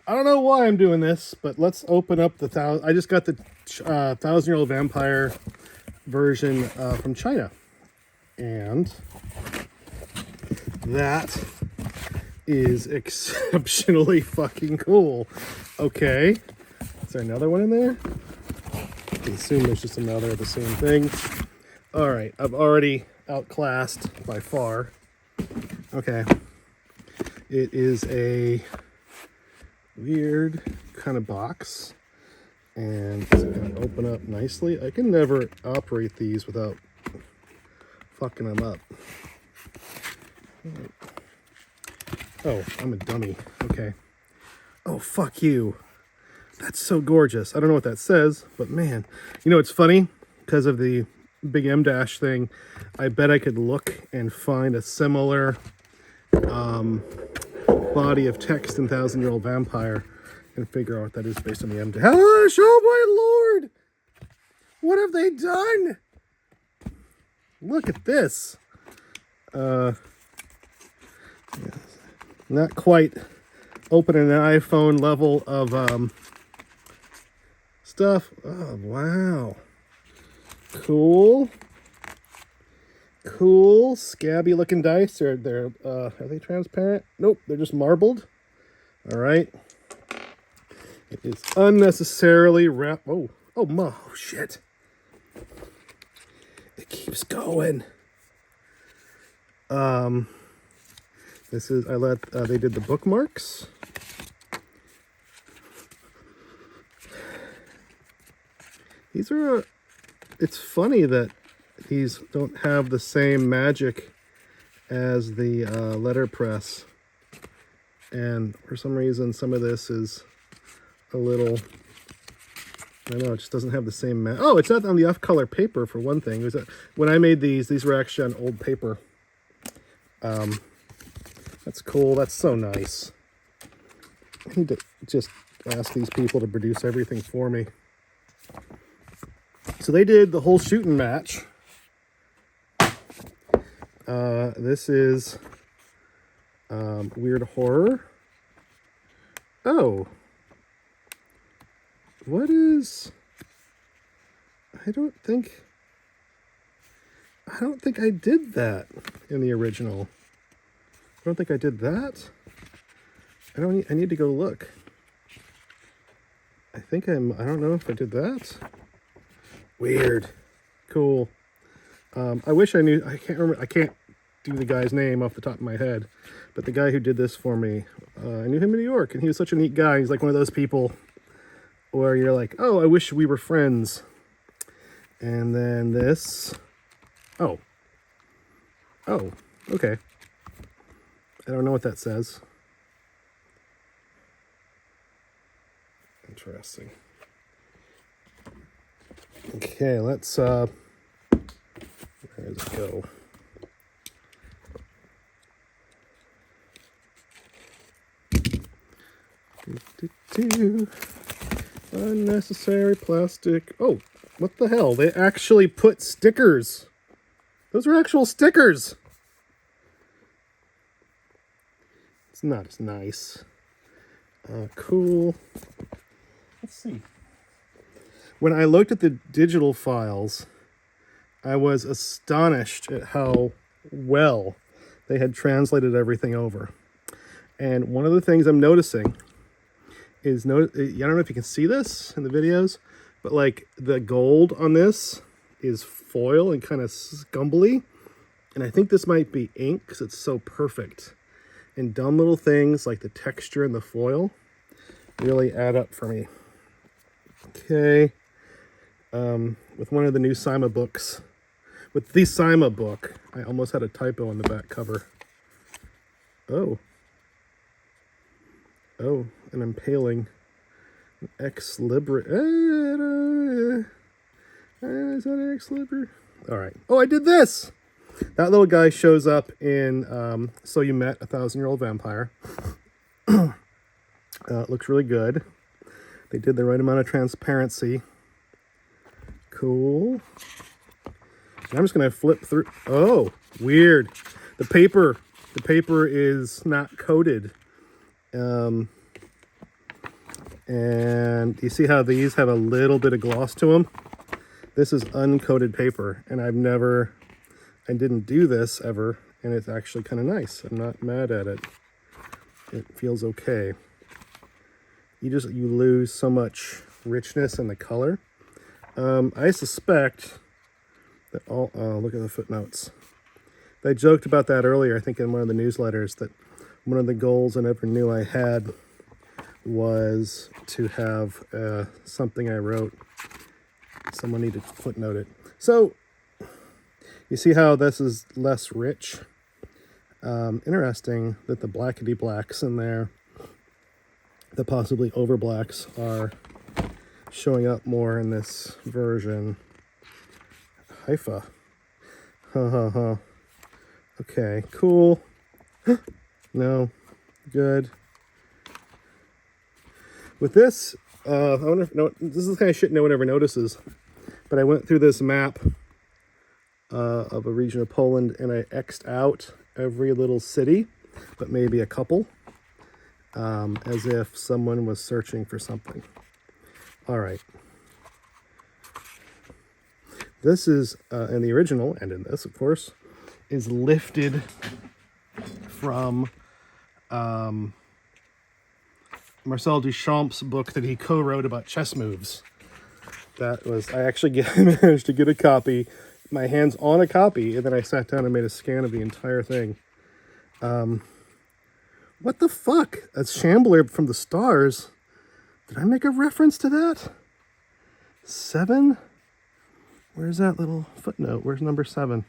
I don't know why I'm doing this, but let's open up the thousand. I just got the 1,000-year-old vampire version from China, and that is exceptionally fucking cool. Okay, is there another one in there? I assume there's just another of the same thing. All right, I've already outclassed by far. Okay, it is a weird kind of box, and it's going to open up nicely. I can never operate these without fucking them up. Oh, I'm a dummy. Okay. Oh, fuck you. That's so gorgeous. I don't know what that says, but man, you know, it's funny because of the big M dash thing. I bet I could look and find a similar body of text in 1,000-year-old vampire and figure out what that is based on the M dash. Oh my lord! What have they done? Look at this. Not quite opening an iPhone level of stuff. Oh wow. Cool. Cool, scabby looking dice. They're are they transparent? Nope, they're just marbled. All right. It is unnecessarily wrapped. Oh, shit. It keeps going. This is they did the bookmarks. These are. It's funny that these don't have the same magic as the letterpress, and for some reason some of this is a little, I don't know, it just doesn't have the same oh, it's not on the off-color paper for one thing. It was when I made these were actually on old paper. That's cool. That's so nice. I need to just ask these people to produce everything for me. So they did the whole shooting match. This is weird horror. Oh, what is? I don't think I did that in the original. I don't think I did that. I need to go look. I don't know if I did that. Weird. Cool. I wish I knew. I can't remember. I can't do the guy's name off the top of my head, but the guy who did this for me, I knew him in New York, and he was such a neat guy. He's like one of those people where you're like, oh, I wish we were friends. And then this. Oh, okay. I don't know what that says. Interesting. Okay, let's where does it go? Unnecessary plastic. Oh, what the hell? They actually put stickers. Those are actual stickers. It's not as nice. Cool. Let's see. When I looked at the digital files, I was astonished at how well they had translated everything over. And one of the things I'm noticing is, I don't know if you can see this in the videos, but like the gold on this is foil and kind of scumbly. And I think this might be ink because it's so perfect. And dumb little things like the texture and the foil really add up for me. Okay. With one of the new Sima books, with the Sima book, I almost had a typo on the back cover. Oh, an impaling, an ex libris. Is that an ex libris? All right. Oh, I did this. That little guy shows up in So You Met a 1,000-Year-Old Vampire. Looks really good. They did the right amount of transparency. Cool. And I'm just gonna flip through. Oh, weird. The paper is not coated. And you see how these have a little bit of gloss to them? This is uncoated paper, and I didn't do this ever, and it's actually kind of nice. I'm not mad at it. It feels okay. You lose so much richness in the color. I suspect that oh, look at the footnotes. I joked about that earlier, I think in one of the newsletters, that one of the goals I never knew I had was to have something I wrote. Someone needed to footnote it. So, you see how this is less rich? Interesting that the blackety blacks in there, the possibly over blacks, are showing up more in this version. Haifa. Ha ha ha. Okay, cool. No, good. With this, I wonder if this is the kind of shit no one ever notices. But I went through this map of a region of Poland, and I X'd out every little city, but maybe a couple, as if someone was searching for something. All right. This is, in the original, and in this, of course, is lifted from Marcel Duchamp's book that he co-wrote about chess moves. That was, I actually managed to get a copy, my hands on a copy, and then I sat down and made a scan of the entire thing. What the fuck? A Shambler from the Stars? Did I make a reference to that? 7? Where's that little footnote? Where's number 7?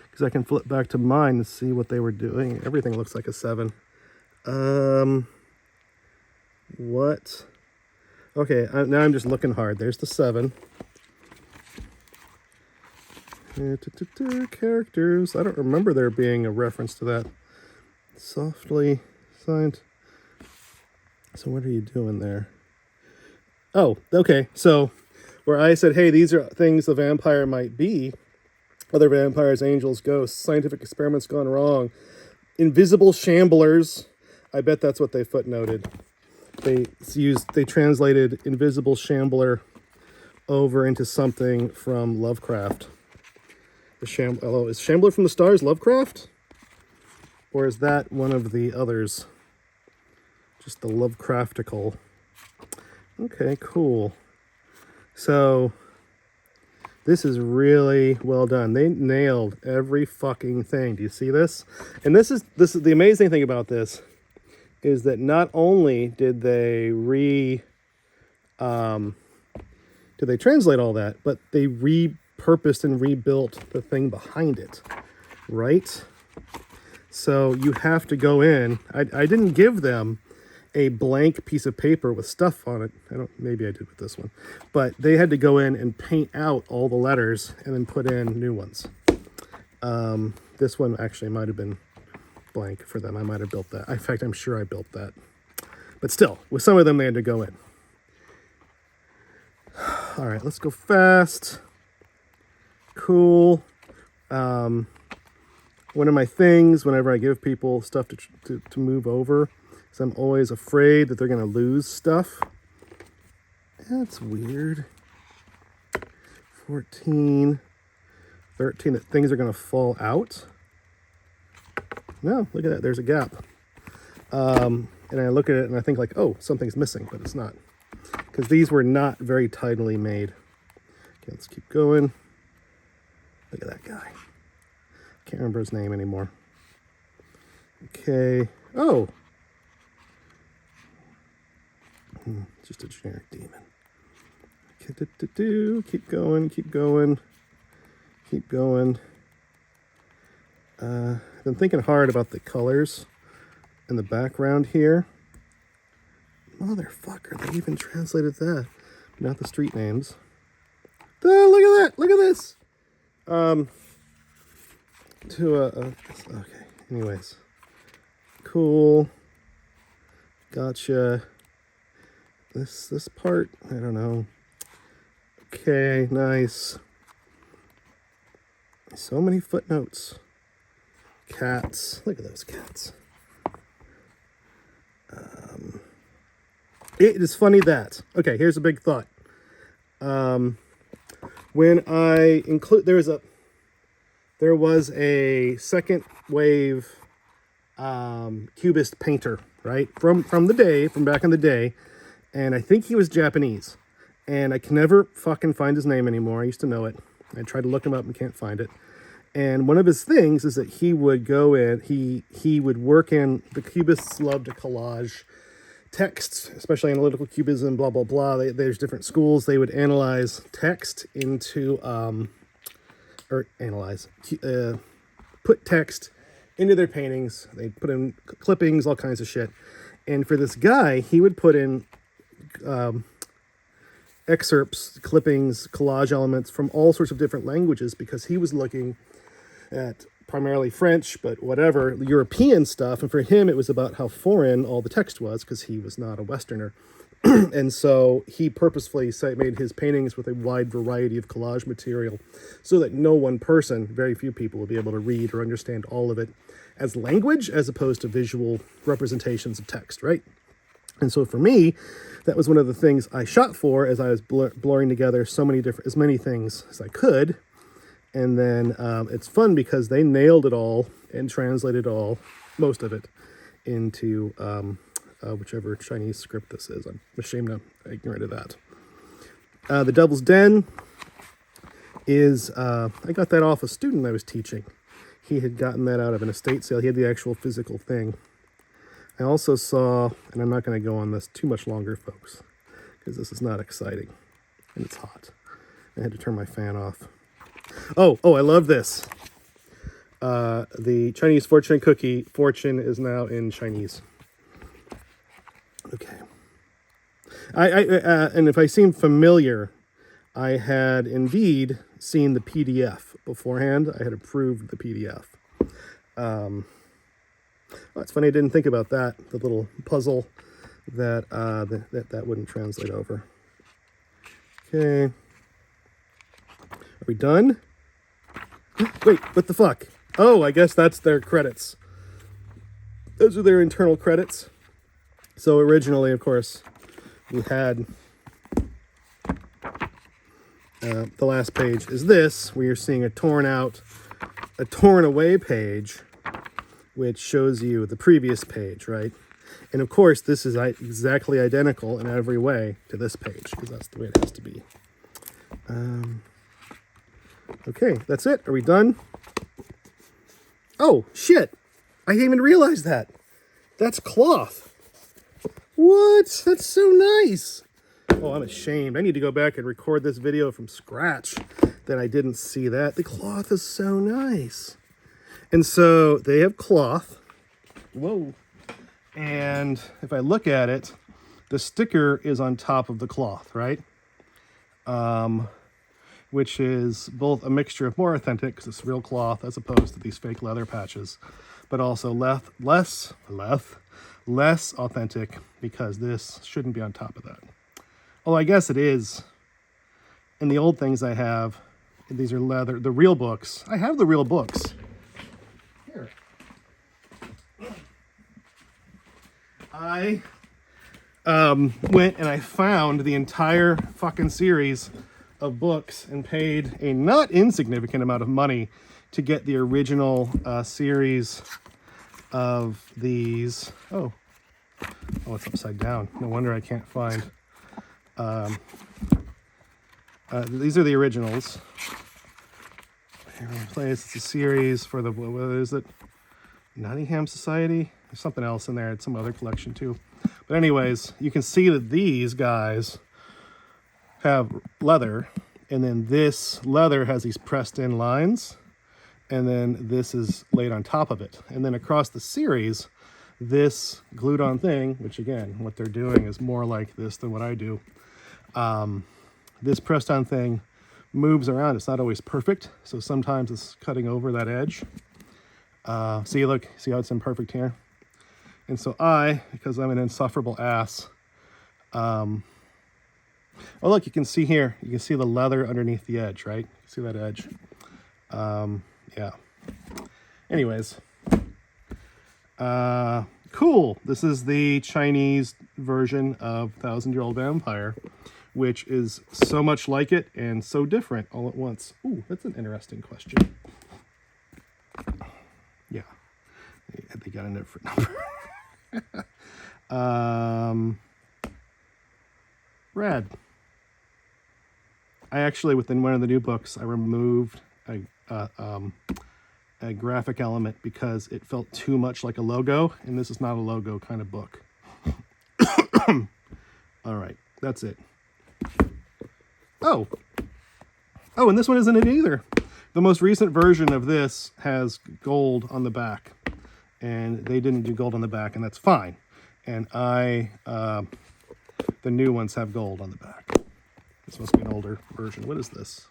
Because I can flip back to mine and see what they were doing. Everything looks like a 7. What? Okay, now I'm just looking hard. There's the 7. Characters. I don't remember there being a reference to that. Softly signed. So what are you doing there? Oh, okay. So where I said, hey, these are things a vampire might be. Other vampires, angels, ghosts, scientific experiments gone wrong. Invisible shamblers. I bet that's what they footnoted. They translated invisible shambler over into something from Lovecraft. Is Shambler from the Stars Lovecraft? Or is that one of the others? Just the Lovecraftical. Okay, cool. So this is really well done. They nailed every fucking thing. Do you see this? And this is the amazing thing about this is that not only did they translate all that, but they repurposed and rebuilt the thing behind it, right? So you have to go in. I didn't give them a blank piece of paper with stuff on it. Maybe I did with this one, but they had to go in and paint out all the letters and then put in new ones. This one actually might have been blank for them. I might have built that. In fact, I'm sure I built that. But still, with some of them, they had to go in. All right, let's go fast. Cool. One of my things, whenever I give people stuff to move over, is I'm always afraid that they're going to lose stuff. That's weird. 14, 13, that things are going to fall out. No, look at that. There's a gap. And I look at it and I think like, oh, something's missing, but it's not. Because these were not very tidily made. Okay, let's keep going. Look at that guy. Can't remember his name anymore. Okay. Oh. Just a generic demon. Okay, keep going, keep going. Keep going. I've been thinking hard about the colors in the background here. Motherfucker, they even translated that. Not the street names. Oh, look at that! Look at this! Okay, anyways. Cool. Gotcha. This part, I don't know. Okay, nice. So many footnotes. Cats. Look at those cats. It is funny that. Okay, here's a big thought. When I include, there was a second wave Cubist painter, right? From back in the day, and I think he was Japanese, and I can never fucking find his name anymore. I used to know it. I tried to look him up and can't find it. And one of his things is that he would go in, he would work in, the Cubists love to collage texts, especially analytical cubism, blah, blah, blah. There's different schools. They would analyze text into, put text into their paintings. They'd put in clippings, all kinds of shit. And for this guy, he would put in excerpts, clippings, collage elements from all sorts of different languages because he was looking at primarily French, but whatever, European stuff. And for him, it was about how foreign all the text was because he was not a Westerner. And so he purposefully made his paintings with a wide variety of collage material so that no one person, very few people, would be able to read or understand all of it as language as opposed to visual representations of text, right? And so for me, that was one of the things I shot for as I was blurring together as many things as I could. And then it's fun because they nailed it all and translated most of it, into whichever Chinese script this is. I'm ashamed I'm ignorant of that. The Devil's Den is, I got that off a student I was teaching. He had gotten that out of an estate sale. He had the actual physical thing. I also saw, and I'm not going to go on this too much longer, folks, because this is not exciting, and it's hot. I had to turn my fan off. Oh, I love this. The Chinese fortune cookie, fortune is now in Chinese. Okay. And if I seem familiar, I had indeed seen the PDF beforehand. I had approved the PDF. Well, it's funny I didn't think about that. The little puzzle that that wouldn't translate over. Okay. Are we done? Wait, what the fuck? Oh, I guess that's their credits. Those are their internal credits. So originally, of course, we had the last page is this, where you're seeing a torn away page, which shows you the previous page, right? And of course, this is exactly identical in every way to this page, because that's the way it has to be. Okay, that's it. Are we done? Oh, shit. I didn't even realize that. That's cloth. What? That's so nice. Oh, I'm ashamed. I need to go back and record this video from scratch that I didn't see that. The cloth is so nice. And so they have cloth. Whoa. And if I look at it, the sticker is on top of the cloth, right? Which is both a mixture of more authentic, because it's real cloth, as opposed to these fake leather patches, but also less authentic, because this shouldn't be on top of that. Oh, I guess it is. In the old things I have, these are leather, the real books. I have the real books. Here. I went and I found the entire fucking series of books and paid a not insignificant amount of money to get the original series of these. Oh, it's upside down. No wonder I can't find. These are the originals. It's a series for the, what is it? Nottingham Society? There's something else in there. It's some other collection too. But anyways, you can see that these guys have leather, and then this leather has these pressed in lines, and then this is laid on top of it. And then across the series, this glued on thing, which again, what they're doing is more like this than what I do. This pressed on thing moves around. It's not always perfect, so sometimes it's cutting over that edge. See how it's imperfect here? And so because I'm an insufferable ass, oh look, you can see here, you can see the leather underneath the edge, right? See that edge? Yeah. Anyways, cool. This is the Chinese version of Thousand Year Old Vampire, which is so much like it and so different all at once. Ooh, that's an interesting question. Yeah, they got a different number. Rad. I actually, within one of the new books, I removed a graphic element because it felt too much like a logo, and this is not a logo kind of book. All right, that's it. Oh, and this one isn't it either. The most recent version of this has gold on the back, and they didn't do gold on the back, and that's fine. And the new ones have gold on the back. This must be an older version. What is this?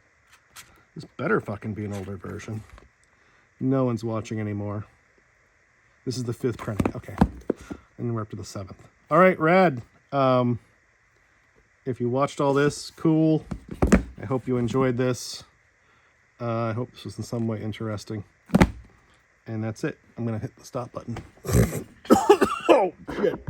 This better fucking be an older version. No one's watching anymore. This is the 5th printing. Okay. And then we're up to the 7th. All right, rad. If you watched all this, cool. I hope you enjoyed this. I hope this was in some way interesting. And that's it. I'm going to hit the stop button. Oh, shit.